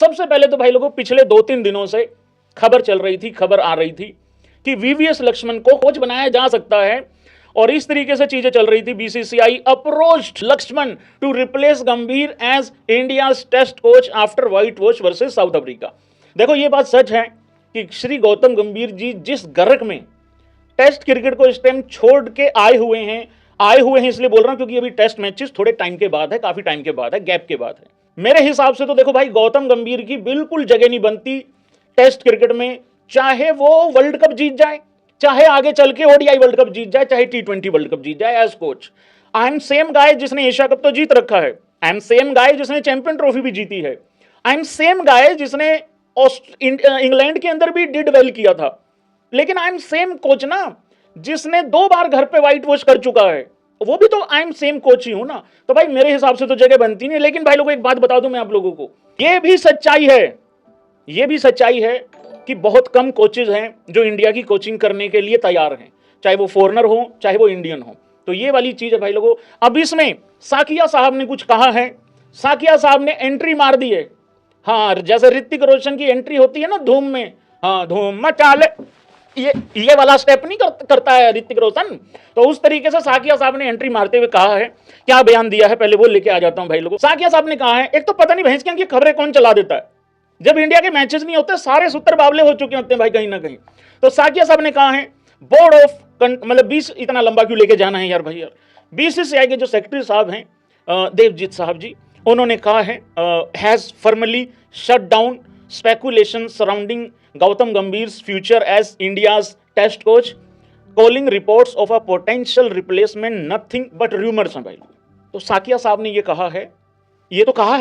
सबसे पहले तो भाई लोगों पिछले 2-3 दिनों से खबर चल रही थी, खबर आ रही थी कि वीवीएस लक्ष्मण को कोच बनाया जा सकता है, और इस तरीके से चीजें चल रही थी। BCCI approached Laxman to replace Gambhir as India test coach after whitewash versus South Africa. देखो ये बात सच है कि श्री गौतम गंभीर जी जिस गर्क में टेस्ट क्रिकेट को इस टाइम छोड़ के आए हुए हैं इसलिए बोल रहा हूं क्योंकि अभी टेस्ट मैचेस थोड़े टाइम के बाद है, काफी टाइम के बाद है, गैप के बाद है। मेरे हिसाब से तो देखो भाई गौतम गंभीर की बिल्कुल जगह नहीं बनती टेस्ट क्रिकेट में, चाहे वो वर्ल्ड कप जीत जाए, चाहे आगे चल के ओडीआई वर्ल्ड कप जीत जाए, चाहे T20 वर्ल्ड कप जीत जाए as coach. I am same guy जिसने एशिया कप तो जीत रखा है, आई एम सेम गाय जिसने चैंपियन ट्रॉफी भी जीती है, आई एम सेम गाय जिसने इंग्लैंड के अंदर भी डिड वेल किया था, लेकिन आई एम सेम कोच ना जिसने 2 बार घर पे व्हाइट वॉश कर चुका है, वो भी तो आई एम सेम कोच ही हूं ना। तो भाई मेरे हिसाब से तो जगह बनती नहीं। लेकिन भाई लोगों एक बात बता दूं मैं आप लोगों को, ये भी सच्चाई है कि बहुत कम कोचेज हैं जो इंडिया की कोचिंग करने के लिए तैयार हैं, चाहे वो फॉरेनर हो चाहे वो इंडियन हो। तो ये वाली चीज है भाई लोगों। अब इसमें साकिया साहब ने कुछ कहा है, साकिया साहब ने एंट्री मार दी है। हाँ, जैसे ऋतिक रोशन की एंट्री होती है ना धूम में, हाँ धूम मचा ले, ये वाला स्टेप नहीं करता है ऋतिक रोशन, तो उस तरीके से साकिया साहब ने एंट्री मारते हुए कहा है। क्या बयान दिया है पहले वो लेके आ जाता हूं भाई लोगों। साकिया साहब ने कहा है, एक तो पता नहीं भैंस की खबरें कौन चला देता है, जब इंडिया के मैचेस नहीं होते सारे सूत्र बावले हो चुके होते हैं भाई कहीं ना कहीं। तो साकिया साहब ने कहा है बोर्ड ऑफ मतलब 20 इतना लंबा क्यों लेके जाना है यार भाई यार। बीसीसीआई के जो सेक्रेटरी साहब हैं देवजीत साहब जी, उन्होंने कहा है has formally shut down speculation surrounding Gautam Gambhir's future as India's test coach, calling reports of a potential replacement nothing but rumours हैं भाई। तो साकिया साहब ने ये कहा है,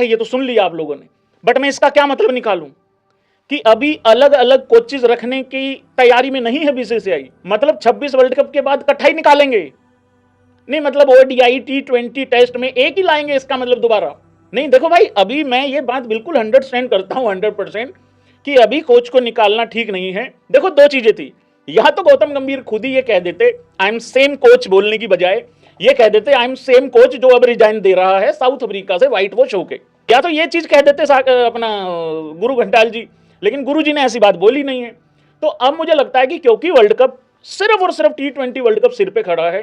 ये तो सुन लिया आप लोगों ने, बट मैं इसका क्या मतलब निकालूं कि अभी अलग अलग कोचेज रखने की तैयारी में नहीं है बीसीसीआई। मतलब 26 वर्ल्ड कप के बाद इकट्ठा ही निकालेंगे, नहीं मतलब ओडीआई T20 टेस्ट में एक ही लाएंगे, इसका मतलब दोबारा नहीं। देखो भाई अभी मैं ये बात बिल्कुल 100% करता हूं, 100% कि अभी कोच को निकालना ठीक नहीं है। देखो 2 चीजें थी, या तो गौतम गंभीर खुद ही ये कह देते आई एम सेम कोच बोलने की बजाय ये कह देते आई एम सेम कोच जो अब रिजाइन दे रहा है साउथ अफ्रीका से व्हाइट वॉश होके, या तो ये चीज कह देते अपना गुरु घंटाल जी, लेकिन गुरु जी ने ऐसी बात बोली नहीं है। तो अब मुझे लगता है कि क्योंकि वर्ल्ड कप सिर्फ और सिर्फ T20 वर्ल्ड कप सिर पे खड़ा है,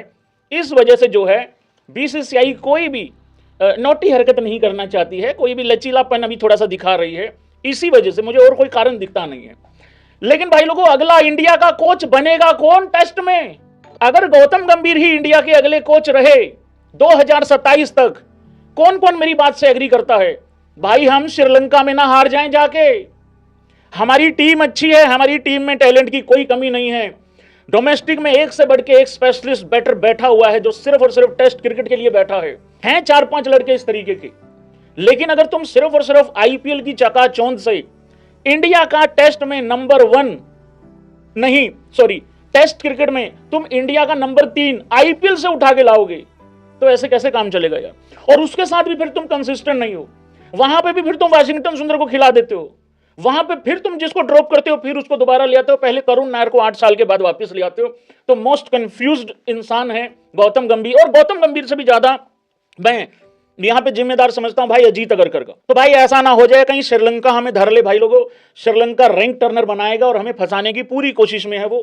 इस वजह से जो है बीसीसीआई कोई भी नोटी हरकत नहीं करना चाहती है, कोई भी लचीलापन अभी थोड़ा सा दिखा रही है, इसी वजह से मुझे और कोई कारण दिखता नहीं है। लेकिन भाई लोगों अगला इंडिया का कोच बनेगा कौन टेस्ट में? अगर गौतम गंभीर ही इंडिया के अगले कोच रहे 2027 तक, कौन कौन मेरी बात से एग्री करता है? भाई हम श्रीलंका में ना हार जाएं जाके, हमारी टीम अच्छी है, हमारी टीम में टैलेंट की कोई कमी नहीं है, डोमेस्टिक में एक से बढ़ के एक स्पेशलिस्ट बैटर बैठा हुआ है जो सिर्फ और सिर्फ टेस्ट क्रिकेट के लिए बैठा है, हैं 4-5 लड़के इस तरीके के। लेकिन अगर तुम सिर्फ और सिर्फ आईपीएल की चकाचौंध से इंडिया का टेस्ट में नंबर 1 नहीं, सॉरी टेस्ट क्रिकेट में तुम इंडिया का नंबर 3 आईपीएल से उठा के लाओगे, तो ऐसे कैसे काम चलेगा यार। और उसके साथ भी फिर तुम कंसिस्टेंट नहीं हो, वहां पे भी फिर तुम वाशिंगटन सुंदर को खिला देते हो, वहां पे फिर तुम जिसको ड्रॉप करते हो फिर उसको दोबारा ले आते हो, पहले करुण नायर को 8 साल के बाद वापस ले आते हो। तो मोस्ट कंफ्यूज्ड इंसान है गौतम गंभीर, और गौतम गंभीर से भी ज्यादा मैं यहां पे जिम्मेदार समझता हूं भाई अजीत अगरकर का। तो भाई ऐसा ना हो जाए कहीं श्रीलंका हमें धर ले भाई लोगों, श्रीलंका रैंक टर्नर बनाएगा और हमें फंसाने की पूरी कोशिश में है वो।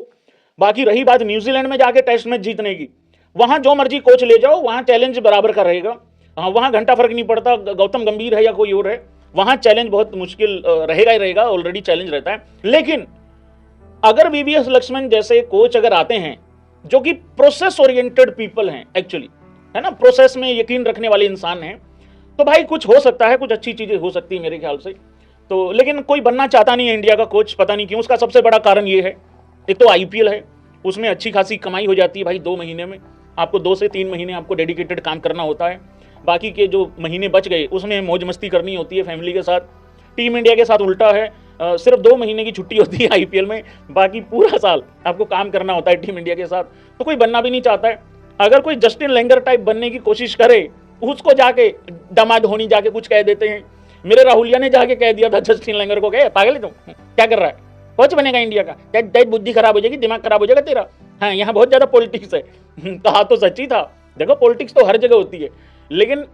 बाकी रही बात न्यूजीलैंड में जाके टेस्ट मैच जीतने की, वहां जो मर्जी कोच ले जाओ, वहां चैलेंज बराबर का रहेगा। हाँ, वहां घंटा फर्क नहीं पड़ता गौतम गंभीर है या कोई और है, वहां चैलेंज बहुत मुश्किल रहेगा ही रहेगा, ऑलरेडी चैलेंज रहता है। लेकिन अगर वीवीएस लक्ष्मण जैसे कोच अगर आते हैं जो कि प्रोसेस ओरिएंटेड पीपल हैं, एक्चुअली है ना, प्रोसेस में यकीन रखने वाले इंसान हैं, तो भाई कुछ हो सकता है, कुछ अच्छी चीजें हो सकती है मेरे ख्याल से। तो लेकिन कोई बनना चाहता नहीं है इंडिया का कोच, पता नहीं क्यों। उसका सबसे बड़ा कारण ये है, एक तो आईपीएल है, उसमें अच्छी खासी कमाई हो जाती है भाई 2 महीने में, आपको 2 से 3 महीने आपको डेडिकेटेड काम करना होता है, बाकी के जो महीने बच गए उसमें मौज मस्ती करनी होती है फैमिली के साथ। टीम इंडिया के साथ उल्टा है, सिर्फ 2 महीने की छुट्टी होती है आईपीएल में, बाकी पूरा साल आपको काम करना होता है टीम इंडिया के साथ। तो कोई बनना भी नहीं चाहता है। अगर कोई जस्टिन लेंगर टाइप बनने की कोशिश करे, उसको जाके दामाद धोनी जाके कुछ कह देते हैं। मेरे राहुलिया ने जाके कह दिया था जस्टिन लेंगर को, कहे पागल है तुम, क्या कर रहा है, कोच बनेगा इंडिया का, क्या बुद्धि खराब हो जाएगी, दिमाग खराब हो जाएगा तेरा। हाँ, यहाँ बहुत ज्यादा पॉलिटिक्स है। कहा तो सच्ची था, देखो पॉलिटिक्स तो हर जगह होती है, लेकिन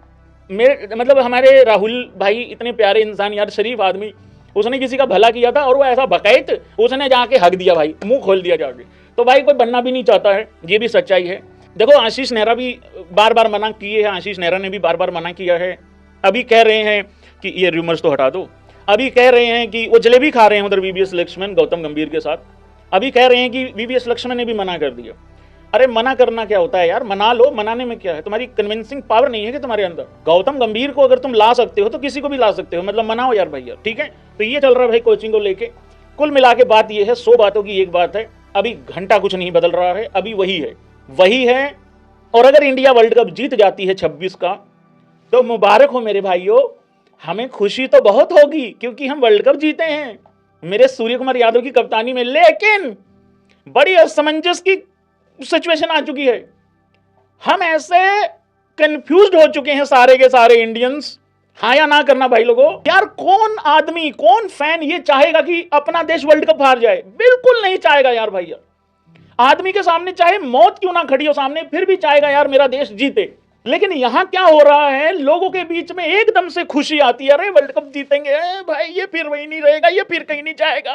मेरे मतलब हमारे राहुल भाई इतने प्यारे इंसान यार, शरीफ आदमी, उसने किसी का भला किया था और वो ऐसा बकैत, उसने जाके हक दिया भाई, मुंह खोल दिया जाके। तो भाई कोई बनना भी नहीं चाहता है, ये भी सच्चाई है। देखो आशीष नेहरा भी बार बार मना किए हैं, आशीष नेहरा ने भी बार बार मना किया है। अभी कह रहे हैं कि ये रूमर्स तो हटा दो, अभी कह रहे हैं कि वो जलेबी खा रहे हैं उधर वीवीएस लक्ष्मण गौतम गंभीर के साथ, अभी कह रहे हैं कि वीवीएस लक्ष्मण ने भी मना कर दिया। अरे मना करना क्या होता है यार, मना लो, मनाने में क्या है, तुम्हारी कन्विंसिंग पावर नहीं है कि तुम्हारे अंदर? गौतम गंभीर को अगर तुम ला सकते हो तो किसी को भी ला सकते हो, मतलब मनाओ यार भैया, ठीक है। तो ये चल रहा है भाई कोचिंग को लेके। कुल मिला के बात ये है, 100 बातों की एक बात है, अभी घंटा कुछ नहीं बदल रहा है, अभी वही है। और अगर इंडिया वर्ल्ड कप जीत जाती है 26 का, तो मुबारक हो मेरे भाइयों, हमें खुशी तो बहुत होगी क्योंकि हम वर्ल्ड कप जीते हैं मेरे सूर्य कुमार यादव की कप्तानी में। लेकिन बड़ी असमंजस की सिचुएशन आ चुकी है, हम ऐसे कंफ्यूज्ड हो चुके हैं सारे के सारे इंडियंस। हाँ या ना करना भाई लोगों। यार कौन आदमी, कौन फैन ये चाहेगा कि अपना देश वर्ल्ड कप हार जाए? बिल्कुल नहीं चाहेगा यार भैया। आदमी के सामने चाहे मौत क्यों ना खड़ी हो सामने, फिर भी चाहेगा यार मेरा देश जीते। लेकिन यहां क्या हो रहा है, लोगों के बीच में एकदम से खुशी आती है, अरे वर्ल्ड कप जीतेंगे भाई, ये फिर वही नहीं रहेगा, ये फिर कहीं नहीं जाएगा।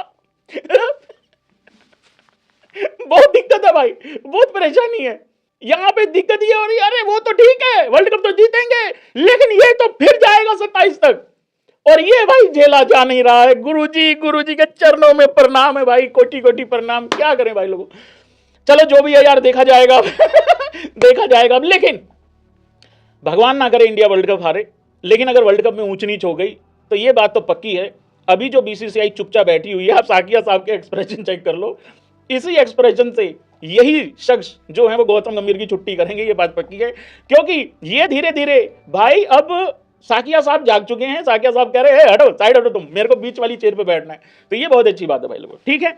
बहुत दिक्कत है भाई, बहुत परेशानी है यहां पे, दिक्कत ये हो रही है। अरे वो तो ठीक है, वर्ल्ड कप तो जीतेंगे, लेकिन ये तो फिर जाएगा 27 तक, और ये भाई झेला जा नहीं रहा है। गुरुजी के चरणों में प्रणाम है भाई, कोटि कोटि प्रणाम। क्या करें भाई लोगों, चलो जो भी है यार देखा जाएगा। देखा जाएगा। लेकिन भगवान ना करे इंडिया वर्ल्ड कप हारे, लेकिन अगर वर्ल्ड कप में ऊंच नीच हो गई तो ये बात तो पक्की है, अभी जो बीसीसीआई चुपचाप बैठी हुई है, आप साकिया साहब के एक्सप्रेशन चेक कर लो, इसी एक्सप्रेशन से यही शख्स जो है वो गौतम गंभीर की छुट्टी करेंगे, ये बात पक्की है। क्योंकि ये धीरे धीरे भाई अब साकिया साहब जाग चुके हैं, साकिया साहब कह रहे हैं हटो, साइड हटो, तुम मेरे को बीच वाली चेयर पे बैठना है। तो ये बहुत अच्छी बात है भाई लोगों, ठीक है।